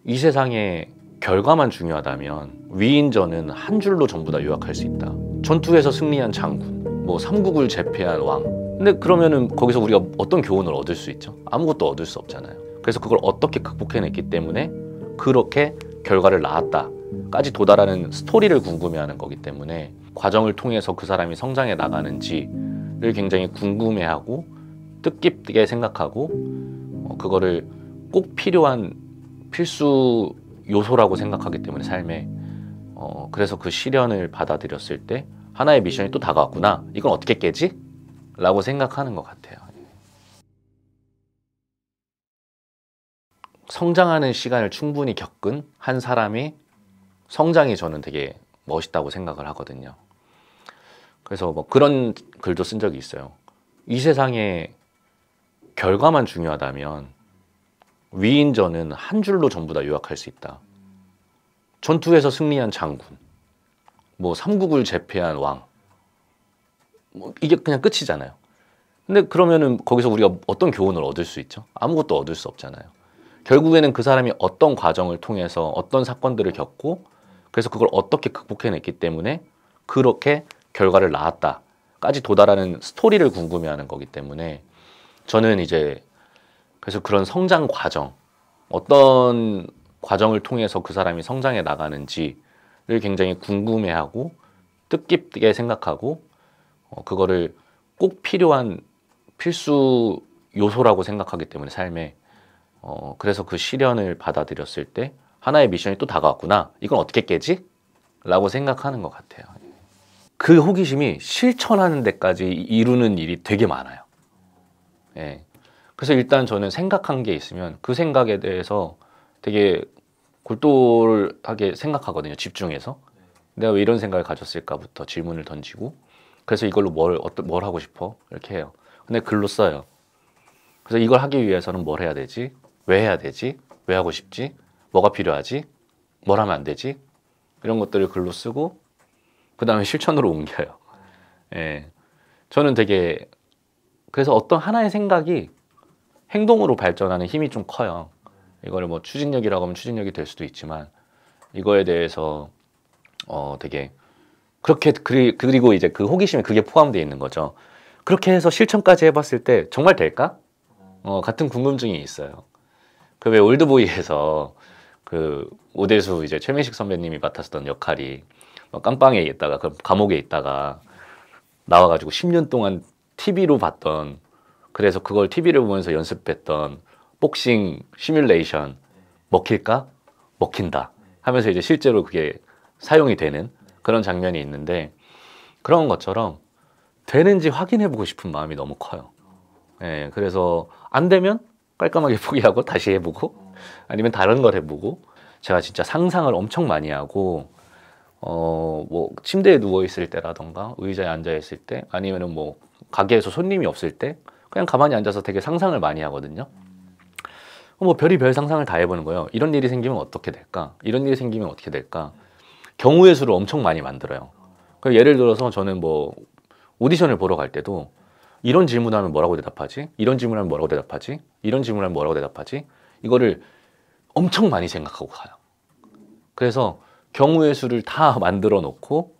이 세상에 결과만 중요하다면 위인전은 한 줄로 전부 다 요약할 수 있다. 전투에서 승리한 장군, 뭐 삼국을 제패한 왕. 근데 그러면은 거기서 우리가 어떤 교훈을 얻을 수 있죠? 아무것도 얻을 수 없잖아요. 그래서 그걸 어떻게 극복해냈기 때문에 그렇게 결과를 낳았다까지 도달하는 스토리를 궁금해하는 거기 때문에 과정을 통해서 그 사람이 성장해 나가는지를 굉장히 궁금해하고 뜻깊게 생각하고 그거를 꼭 필요한 필수 요소라고 생각하기 때문에 삶에 그래서 그 시련을 받아들였을 때 하나의 미션이 또 다가왔구나. 이건 어떻게 깨지? 라고 생각하는 것 같아요. 성장하는 시간을 충분히 겪은 한 사람의 성장이 저는 되게 멋있다고 생각을 하거든요. 그래서 뭐 그런 글도 쓴 적이 있어요. 이 세상에 결과만 중요하다면 위인전은 한 줄로 전부 다 요약할 수 있다. 전투에서 승리한 장군, 뭐 삼국을 제패한 왕, 뭐 이게 그냥 끝이잖아요. 근데 그러면은 거기서 우리가 어떤 교훈을 얻을 수 있죠? 아무것도 얻을 수 없잖아요. 결국에는 그 사람이 어떤 과정을 통해서 어떤 사건들을 겪고 그래서 그걸 어떻게 극복해냈기 때문에 그렇게 결과를 낳았다까지 도달하는 스토리를 궁금해하는 거기 때문에 저는 이제 그래서 그런 성장 과정, 어떤 과정을 통해서 그 사람이 성장해 나가는지를 굉장히 궁금해하고 뜻깊게 생각하고 그거를 꼭 필요한 필수 요소라고 생각하기 때문에 삶에 그래서 그 시련을 받아들였을 때 하나의 미션이 또 다가왔구나. 이건 어떻게 깨지? 라고 생각하는 것 같아요. 그 호기심이 실천하는 데까지 이루는 일이 되게 많아요. 예. 그래서 일단 저는 생각한 게 있으면 그 생각에 대해서 되게 골똘하게 생각하거든요. 집중해서. 내가 왜 이런 생각을 가졌을까부터 질문을 던지고 그래서 이걸로 뭘 하고 싶어? 이렇게 해요. 근데 글로 써요. 그래서 이걸 하기 위해서는 뭘 해야 되지? 왜 해야 되지? 왜 하고 싶지? 뭐가 필요하지? 뭘 하면 안 되지? 이런 것들을 글로 쓰고 그 다음에 실천으로 옮겨요. 예. 저는 되게 그래서 어떤 하나의 생각이 행동으로 발전하는 힘이 좀 커요. 이걸 뭐 추진력이라고 하면 추진력이 될 수도 있지만 이거에 대해서 되게 그렇게 그리고 이제 그 호기심에 그게 포함되어 있는 거죠. 그렇게 해서 실천까지 해봤을 때 정말 될까? 같은 궁금증이 있어요. 그 왜 올드보이에서 그 오대수 이제 최민식 선배님이 맡았던 역할이 깜빵에 있다가 그 감옥에 있다가 나와가지고 10년 동안 TV로 봤던 그래서 그걸 TV를 보면서 연습했던 복싱 시뮬레이션 먹힐까? 먹힌다 하면서 이제 실제로 그게 사용이 되는 그런 장면이 있는데 그런 것처럼 되는지 확인해보고 싶은 마음이 너무 커요. 예, 그래서 안 되면 깔끔하게 포기하고 다시 해보고 아니면 다른 걸 해보고 제가 진짜 상상을 엄청 많이 하고 뭐 침대에 누워있을 때라던가 의자에 앉아있을 때 아니면은 뭐 가게에서 손님이 없을 때 그냥 가만히 앉아서 되게 상상을 많이 하거든요. 뭐 별의별 상상을 다 해보는 거예요. 이런 일이 생기면 어떻게 될까? 이런 일이 생기면 어떻게 될까? 경우의 수를 엄청 많이 만들어요. 예를 들어서 저는 뭐 오디션을 보러 갈 때도 이런 질문하면 뭐라고 대답하지? 이런 질문하면 뭐라고 대답하지? 이런 질문하면 뭐라고 대답하지? 이거를 엄청 많이 생각하고 가요. 그래서 경우의 수를 다 만들어 놓고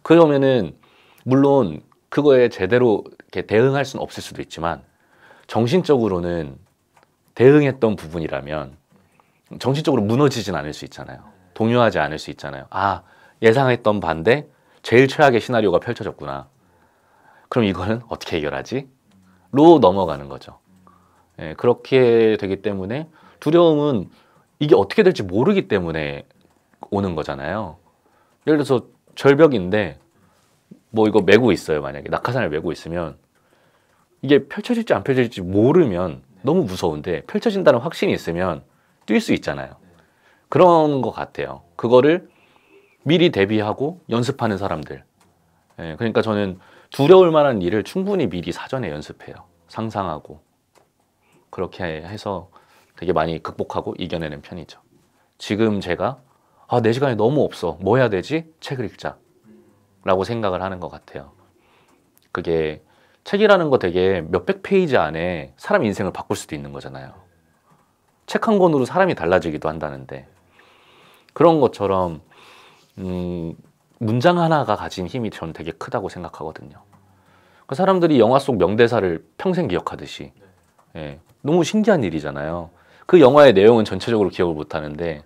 그러면은 물론 그거에 제대로 이렇게 대응할 수는 없을 수도 있지만 정신적으로는 대응했던 부분이라면 정신적으로 무너지진 않을 수 있잖아요. 동요하지 않을 수 있잖아요. 아, 예상했던 반대 제일 최악의 시나리오가 펼쳐졌구나. 그럼 이거는 어떻게 해결하지? 로 넘어가는 거죠. 예, 그렇게 되기 때문에 두려움은 이게 어떻게 될지 모르기 때문에 오는 거잖아요. 예를 들어서 절벽인데 뭐 이거 메고 있어요. 만약에 낙하산을 메고 있으면 이게 펼쳐질지 안 펼쳐질지 모르면 너무 무서운데 펼쳐진다는 확신이 있으면 뛸 수 있잖아요. 그런 것 같아요. 그거를 미리 대비하고 연습하는 사람들. 예, 그러니까 저는 두려울 만한 일을 충분히 미리 사전에 연습해요. 상상하고. 그렇게 해서 되게 많이 극복하고 이겨내는 편이죠. 지금 제가 내 시간이 너무 없어. 뭐 해야 되지? 책을 읽자. 라고 생각을 하는 것 같아요. 그게 책이라는 거 되게 몇백 페이지 안에 사람 인생을 바꿀 수도 있는 거잖아요. 책 한 권으로 사람이 달라지기도 한다는데 그런 것처럼 문장 하나가 가진 힘이 저는 되게 크다고 생각하거든요. 그 사람들이 영화 속 명대사를 평생 기억하듯이 예, 너무 신기한 일이잖아요. 그 영화의 내용은 전체적으로 기억을 못하는데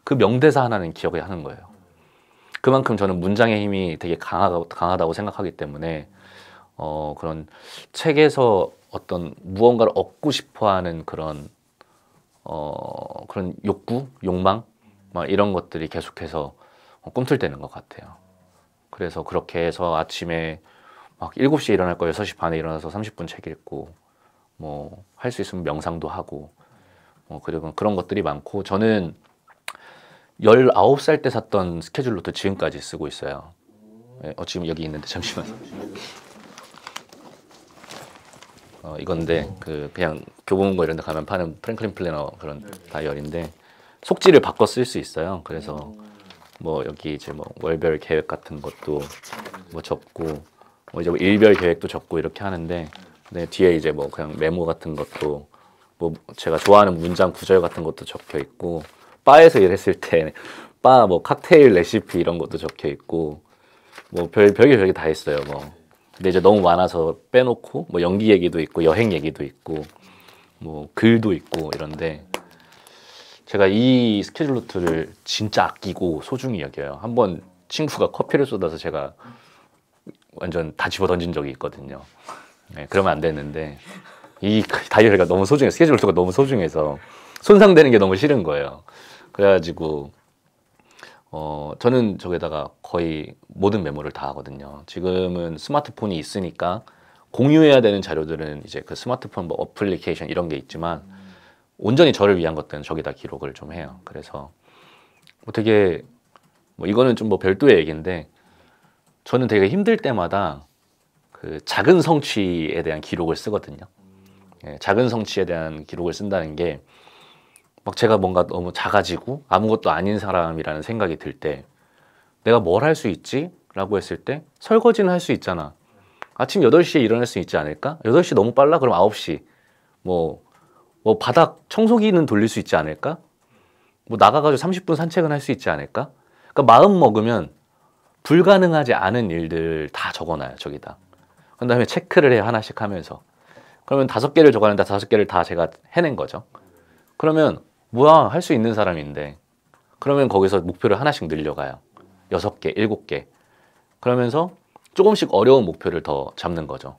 그 명대사 하나는 기억을 하는 거예요. 그만큼 저는 문장의 힘이 되게 강하다고 생각하기 때문에 그런 책에서 어떤 무언가를 얻고 싶어하는 그런 욕구, 욕망 막 이런 것들이 계속해서 꿈틀대는 것 같아요. 그래서 그렇게 해서 아침에 막 7시에 일어날 거 6시 반에 일어나서 30분 책 읽고 뭐 할 수 있으면 명상도 하고 그리고 그런 것들이 많고 저는 19살 때 샀던 스케줄로도 지금까지 쓰고 있어요. 지금 여기 있는데 잠시만. 이건데 그냥 교보문고 이런 데 가면 파는 프랭클린 플래너 그런 다이어리인데 속지를 바꿔 쓸 수 있어요. 그래서 뭐 여기 이제 뭐 월별 계획 같은 것도 뭐 적고 뭐 이제 뭐 일별 계획도 적고 이렇게 하는데 네, 뒤에 이제 뭐 그냥 메모 같은 것도 뭐 제가 좋아하는 문장 구절 같은 것도 적혀 있고 바에서 일했을 때 바 뭐 칵테일 레시피 이런 것도 적혀 있고 뭐 별게 다 있어요. 뭐 근데 이제 너무 많아서 빼놓고 뭐 연기 얘기도 있고 여행 얘기도 있고 뭐 글도 있고 이런데 제가 이 스케줄 노트를 진짜 아끼고 소중히 여겨요. 한번 친구가 커피를 쏟아서 제가 완전 다 집어 던진 적이 있거든요. 네, 그러면 안 되는데 이 다이어리가 너무 소중해요. 스케줄 노트가 너무 소중해서 손상되는 게 너무 싫은 거예요. 그래가지고 저는 저기다가 거의 모든 메모를 다 하거든요. 지금은 스마트폰이 있으니까 공유해야 되는 자료들은 이제 그 스마트폰 뭐 어플리케이션 이런 게 있지만 온전히 저를 위한 것들은 저기다 기록을 좀 해요. 그래서 뭐 되게 뭐 이거는 좀 뭐 별도의 얘기인데 저는 되게 힘들 때마다 그 작은 성취에 대한 기록을 쓰거든요. 예, 작은 성취에 대한 기록을 쓴다는 게 막 제가 뭔가 너무 작아지고 아무것도 아닌 사람이라는 생각이 들 때 내가 뭘 할 수 있지? 라고 했을 때 설거지는 할 수 있잖아. 아침 8시에 일어날 수 있지 않을까? 8시 너무 빨라? 그럼 9시. 뭐 바닥 청소기는 돌릴 수 있지 않을까? 뭐 나가가지고 30분 산책은 할 수 있지 않을까? 그러니까 마음 먹으면 불가능하지 않은 일들 다 적어놔요, 저기다. 그 다음에 체크를 해요, 하나씩 하면서. 그러면 5개를 적었는데 5개를 다 제가 해낸 거죠. 그러면 뭐야, 할 수 있는 사람인데. 그러면 거기서 목표를 하나씩 늘려가요. 6개, 7개. 그러면서 조금씩 어려운 목표를 더 잡는 거죠.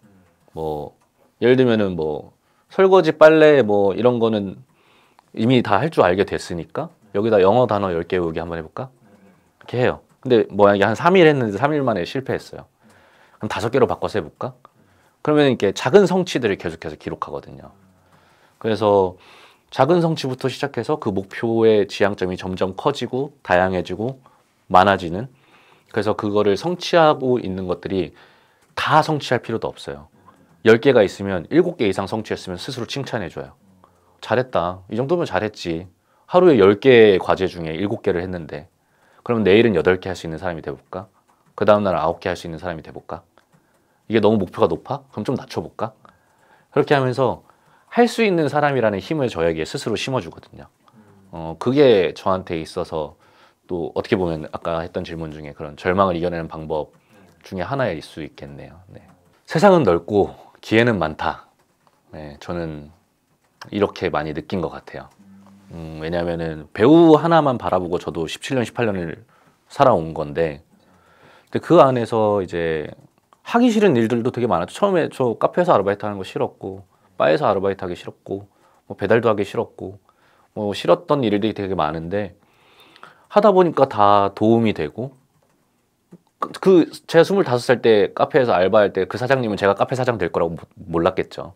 뭐 예를 들면은 뭐 설거지, 빨래 뭐 이런 거는 이미 다 할 줄 알게 됐으니까 여기다 영어 단어 10개 외우기 한번 해볼까? 이렇게 해요. 근데 만약에 한 3일 했는데 3일 만에 실패했어요. 그럼 5개로 바꿔서 해볼까? 그러면 이렇게 작은 성취들을 계속해서 기록하거든요. 그래서 작은 성취부터 시작해서 그 목표의 지향점이 점점 커지고 다양해지고 많아지는, 그래서 그거를 성취하고 있는 것들이 다 성취할 필요도 없어요. 10개가 있으면 7개 이상 성취했으면 스스로 칭찬해줘요. 잘했다. 이 정도면 잘했지. 하루에 10개의 과제 중에 7개를 했는데 그러면 내일은 8개 할 수 있는 사람이 돼볼까? 그 다음날은 9개 할 수 있는 사람이 돼볼까? 이게 너무 목표가 높아? 그럼 좀 낮춰볼까? 그렇게 하면서 할 수 있는 사람이라는 힘을 저에게 스스로 심어주거든요. 그게 저한테 있어서 또 어떻게 보면 아까 했던 질문 중에 그런 절망을 이겨내는 방법 중에 하나일 수 있겠네요. 네. 세상은 넓고 기회는 많다. 네, 저는 이렇게 많이 느낀 것 같아요. 왜냐하면은 배우 하나만 바라보고 저도 17년, 18년을 살아온 건데, 근데 그 안에서 이제 하기 싫은 일들도 되게 많았죠. 처음에 저 카페에서 아르바이트 하는 거 싫었고, 바에서 아르바이트 하기 싫었고, 뭐 배달도 하기 싫었고, 뭐 싫었던 일들이 되게 많은데 하다 보니까 다 도움이 되고, 제가 25살 때 카페에서 알바할 때 그 사장님은 제가 카페 사장 될 거라고 몰랐겠죠.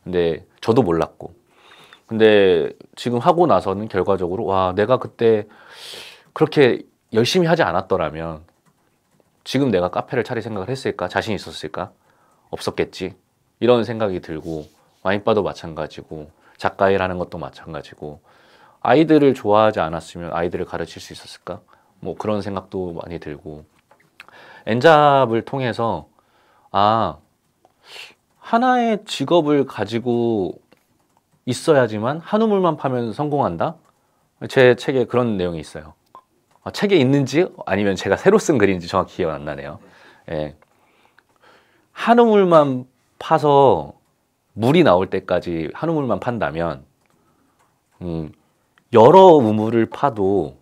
근데 저도 몰랐고, 근데 지금 하고 나서는 결과적으로 와, 내가 그때 그렇게 열심히 하지 않았더라면 지금 내가 카페를 차릴 생각을 했을까? 자신 있었을까? 없었겠지. 이런 생각이 들고, 와인바도 마찬가지고 작가 일하는 것도 마찬가지고, 아이들을 좋아하지 않았으면 아이들을 가르칠 수 있었을까? 뭐 그런 생각도 많이 들고, 엔잡을 통해서 하나의 직업을 가지고 있어야지만 한 우물만 파면 성공한다? 제 책에 그런 내용이 있어요. 책에 있는지 아니면 제가 새로 쓴 글인지 정확히 기억 안 나네요. 예. 한 우물만 파서 물이 나올 때까지 한 우물만 판다면 여러 우물을 파도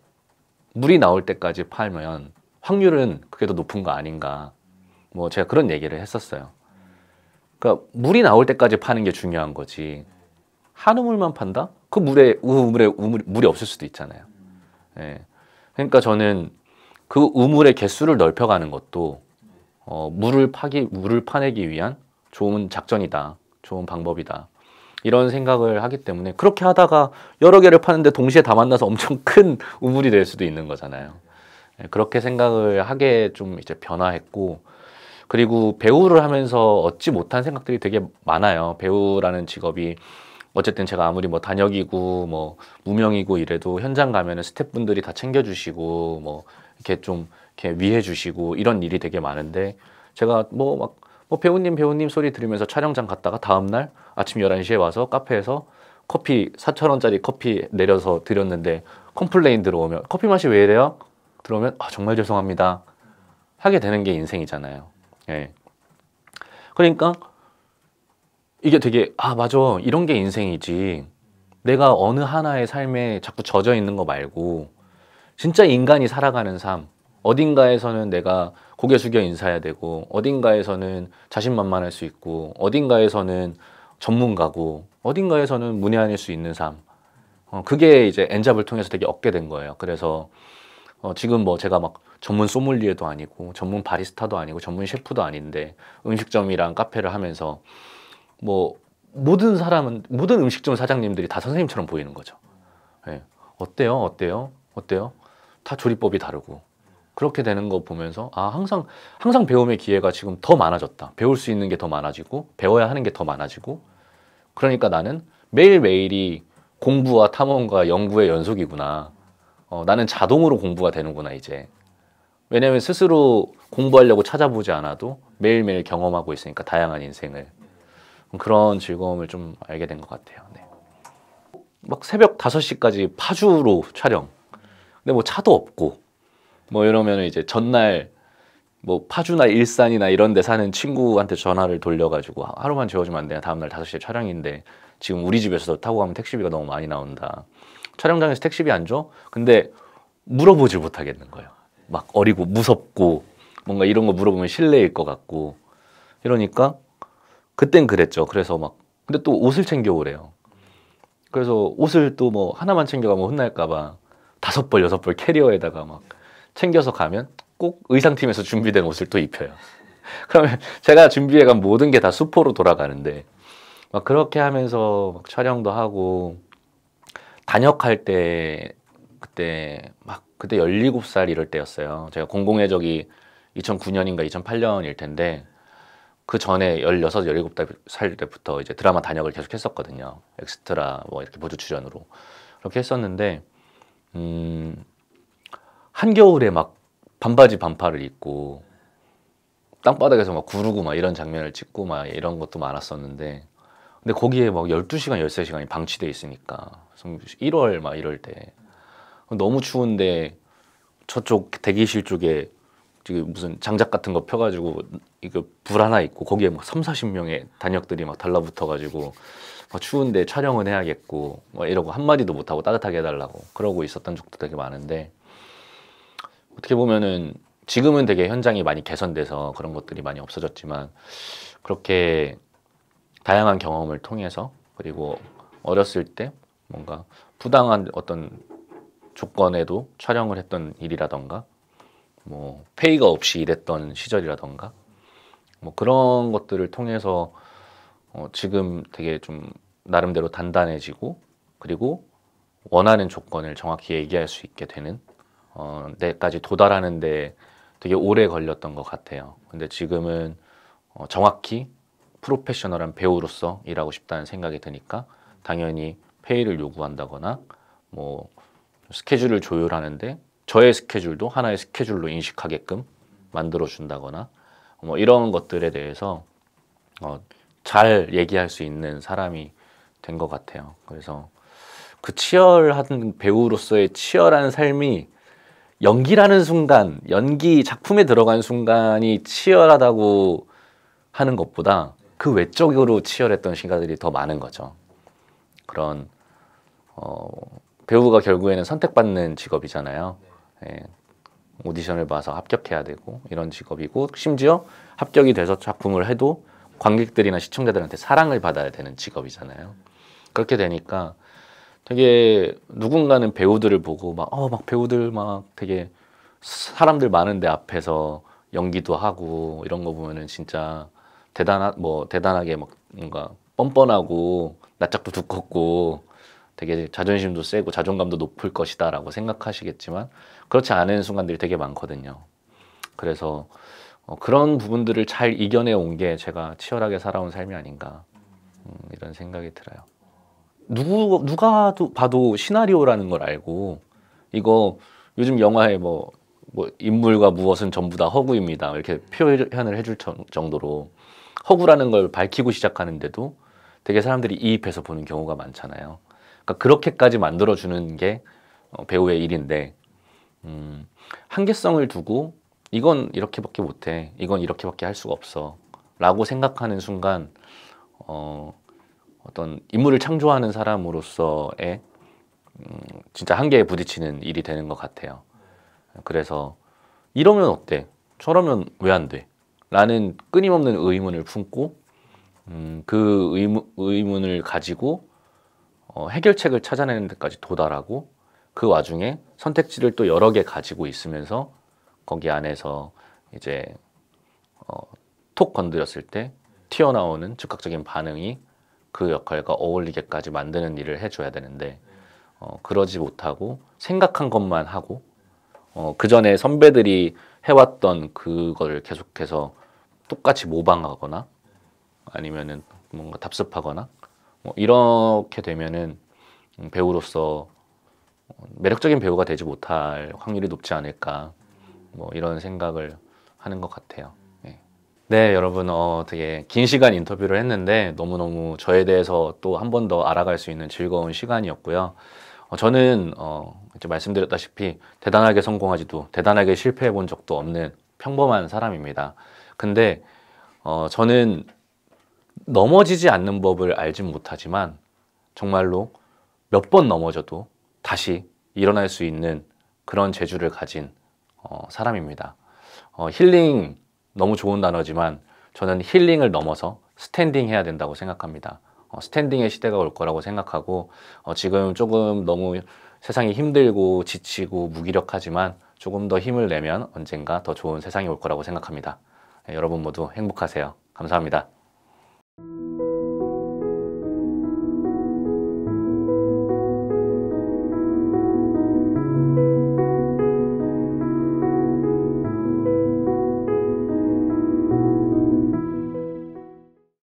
물이 나올 때까지 팔면 확률은 그게 더 높은 거 아닌가. 뭐 제가 그런 얘기를 했었어요. 그러니까 물이 나올 때까지 파는 게 중요한 거지. 한 우물만 판다? 그 물이 없을 수도 있잖아요. 예. 그러니까 저는 그 우물의 개수를 넓혀가는 것도 물을 파내기 위한 좋은 작전이다. 좋은 방법이다. 이런 생각을 하기 때문에 그렇게 하다가 여러 개를 파는데 동시에 다 만나서 엄청 큰 우물이 될 수도 있는 거잖아요. 예, 그렇게 생각을 하게 좀 이제 변화했고, 그리고 배우를 하면서 얻지 못한 생각들이 되게 많아요. 배우라는 직업이 어쨌든 제가 아무리 뭐 단역이고 뭐 무명이고 이래도 현장 가면은 스태프분들이 다 챙겨주시고 뭐 이렇게 좀 이렇게 위해주시고 이런 일이 되게 많은데, 제가 뭐 배우님 소리 들으면서 촬영장 갔다가 다음날 아침 11시에 와서 카페에서 커피 4,000원짜리 커피 내려서 드렸는데 컴플레인 들어오면 커피 맛이 왜 이래요? 들어오면 정말 죄송합니다 하게 되는 게 인생이잖아요. 예. 그러니까 이게 되게 맞아, 이런 게 인생이지, 내가 어느 하나의 삶에 자꾸 젖어 있는 거 말고 진짜 인간이 살아가는 삶, 어딘가에서는 내가 고개 숙여 인사해야 되고 어딘가에서는 자신만만할 수 있고 어딘가에서는 전문가고 어딘가에서는 문외한일 수 있는 삶, 그게 이제 엔잡을 통해서 되게 얻게 된 거예요. 그래서 지금 뭐 제가 막 전문 소믈리에도 아니고 전문 바리스타도 아니고 전문 셰프도 아닌데 음식점이랑 카페를 하면서 뭐 모든 음식점 사장님들이 다 선생님처럼 보이는 거죠. 예. 어때요? 다 조리법이 다르고. 그렇게 되는 거 보면서 항상 배움의 기회가 지금 더 많아졌다. 배울 수 있는 게 더 많아지고 배워야 하는 게 더 많아지고, 그러니까 나는 매일매일이 공부와 탐험과 연구의 연속이구나. 나는 자동으로 공부가 되는구나 이제. 왜냐면 스스로 공부하려고 찾아보지 않아도 매일매일 경험하고 있으니까 다양한 인생을. 그런 즐거움을 좀 알게 된 것 같아요. 네. 막 새벽 5시까지 파주로 촬영. 근데 뭐 차도 없고 뭐 이러면 이제 전날 뭐 파주나 일산이나 이런 데 사는 친구한테 전화를 돌려가지고 하루만 재워주면 안 되냐, 다음날 5시에 촬영인데 지금 우리 집에서 타고 가면 택시비가 너무 많이 나온다. 촬영장에서 택시비 안 줘? 근데 물어보질 못하겠는 거예요. 막 어리고 무섭고 뭔가 이런 거 물어보면 실례일 것 같고 이러니까 그땐 그랬죠. 그래서 막 근데 또 옷을 챙겨오래요. 그래서 옷을 또 뭐 하나만 챙겨가면 혼날까 봐 5벌 6벌 캐리어에다가 막 챙겨서 가면 꼭 의상팀에서 준비된 옷을 또 입혀요. 그러면 제가 준비해간 모든 게 다 수포로 돌아가는데 막 그렇게 하면서 막 촬영도 하고, 단역할 때 그때 17살 이럴 때였어요. 제가 공공의적이 2009년인가 2008년일 텐데 그 전에 16, 17살 때부터 이제 드라마 단역을 계속 했었거든요. 엑스트라 뭐 이렇게 보조 출연으로 그렇게 했었는데 한겨울에 막 반바지 반팔을 입고 땅바닥에서 막 구르고 막 이런 장면을 찍고 막 이런 것도 많았었는데, 근데 거기에 막 12시간, 13시간이 방치돼 있으니까 1월 막 이럴 때 너무 추운데 저쪽 대기실 쪽에 지금 무슨 장작 같은 거 펴가지고 이거 불 하나 있고 거기에 막 3, 40명의 단역들이 막 달라붙어가지고 막 추운데 촬영은 해야겠고 막 이러고 한마디도 못하고 따뜻하게 해달라고 그러고 있었던 적도 되게 많은데, 어떻게 보면은 지금은 되게 현장이 많이 개선돼서 그런 것들이 많이 없어졌지만 그렇게 다양한 경험을 통해서, 그리고 어렸을 때 뭔가 부당한 어떤 조건에도 촬영을 했던 일이라던가 뭐 페이가 없이 일했던 시절이라던가 뭐 그런 것들을 통해서 지금 되게 좀 나름대로 단단해지고, 그리고 원하는 조건을 정확히 얘기할 수 있게 되는 데까지 도달하는데 되게 오래 걸렸던 것 같아요. 근데 지금은 정확히 프로페셔널한 배우로서 일하고 싶다는 생각이 드니까 당연히 페이를 요구한다거나 뭐 스케줄을 조율하는데 저의 스케줄도 하나의 스케줄로 인식하게끔 만들어준다거나 뭐 이런 것들에 대해서 잘 얘기할 수 있는 사람이 된 것 같아요. 그래서 그 치열한 배우로서의 치열한 삶이 연기라는 순간, 연기 작품에 들어간 순간이 치열하다고 하는 것보다 그 외적으로 치열했던 시간들이 더 많은 거죠. 그런 배우가 결국에는 선택받는 직업이잖아요. 예, 오디션을 봐서 합격해야 되고 이런 직업이고, 심지어 합격이 돼서 작품을 해도 관객들이나 시청자들한테 사랑을 받아야 되는 직업이잖아요. 그렇게 되니까 되게 누군가는 배우들을 보고 막 배우들 막 되게 사람들 많은데 앞에서 연기도 하고 이런 거 보면은 진짜 대단하게 막 뭔가 뻔뻔하고 낯짝도 두껍고 되게 자존심도 세고 자존감도 높을 것이다라고 생각하시겠지만 그렇지 않은 순간들이 되게 많거든요. 그래서 그런 부분들을 잘 이겨내 온 게 제가 치열하게 살아온 삶이 아닌가, 이런 생각이 들어요. 누가 봐도 시나리오라는 걸 알고, 이거 요즘 영화에 뭐 인물과 무엇은 전부 다 허구입니다 이렇게 표현을 해줄 정도로 허구라는 걸 밝히고 시작하는데도 되게 사람들이 이입해서 보는 경우가 많잖아요. 그러니까 그렇게까지 만들어주는 게 배우의 일인데, 한계성을 두고 이건 이렇게밖에 못해, 이건 이렇게밖에 할 수가 없어 라고 생각하는 순간 어떤 인물을 창조하는 사람으로서의 진짜 한계에 부딪히는 일이 되는 것 같아요. 그래서 이러면 어때? 저러면 왜 안 돼? 라는 끊임없는 의문을 품고 그 의문을 가지고 해결책을 찾아내는 데까지 도달하고, 그 와중에 선택지를 또 여러 개 가지고 있으면서 거기 안에서 이제 톡 건드렸을 때 튀어나오는 즉각적인 반응이 그 역할과 어울리게까지 만드는 일을 해줘야 되는데 그러지 못하고 생각한 것만 하고 그 전에 선배들이 해왔던 그걸 계속해서 똑같이 모방하거나 아니면은 뭔가 답습하거나 이렇게 되면은 배우로서 매력적인 배우가 되지 못할 확률이 높지 않을까, 이런 생각을 하는 것 같아요. 네, 여러분 되게 긴 시간 인터뷰를 했는데 너무너무 저에 대해서 또 한 번 더 알아갈 수 있는 즐거운 시간이었고요. 저는 이제 말씀드렸다시피 대단하게 성공하지도 대단하게 실패해 본 적도 없는 평범한 사람입니다. 근데 저는 넘어지지 않는 법을 알진 못하지만 정말로 몇 번 넘어져도 다시 일어날 수 있는 그런 재주를 가진 사람입니다. 힐링 너무 좋은 단어지만 저는 힐링을 넘어서 스탠딩 해야 된다고 생각합니다. 스탠딩의 시대가 올 거라고 생각하고, 지금 조금 너무 세상이 힘들고 지치고 무기력하지만 조금 더 힘을 내면 언젠가 더 좋은 세상이 올 거라고 생각합니다. 여러분 모두 행복하세요. 감사합니다.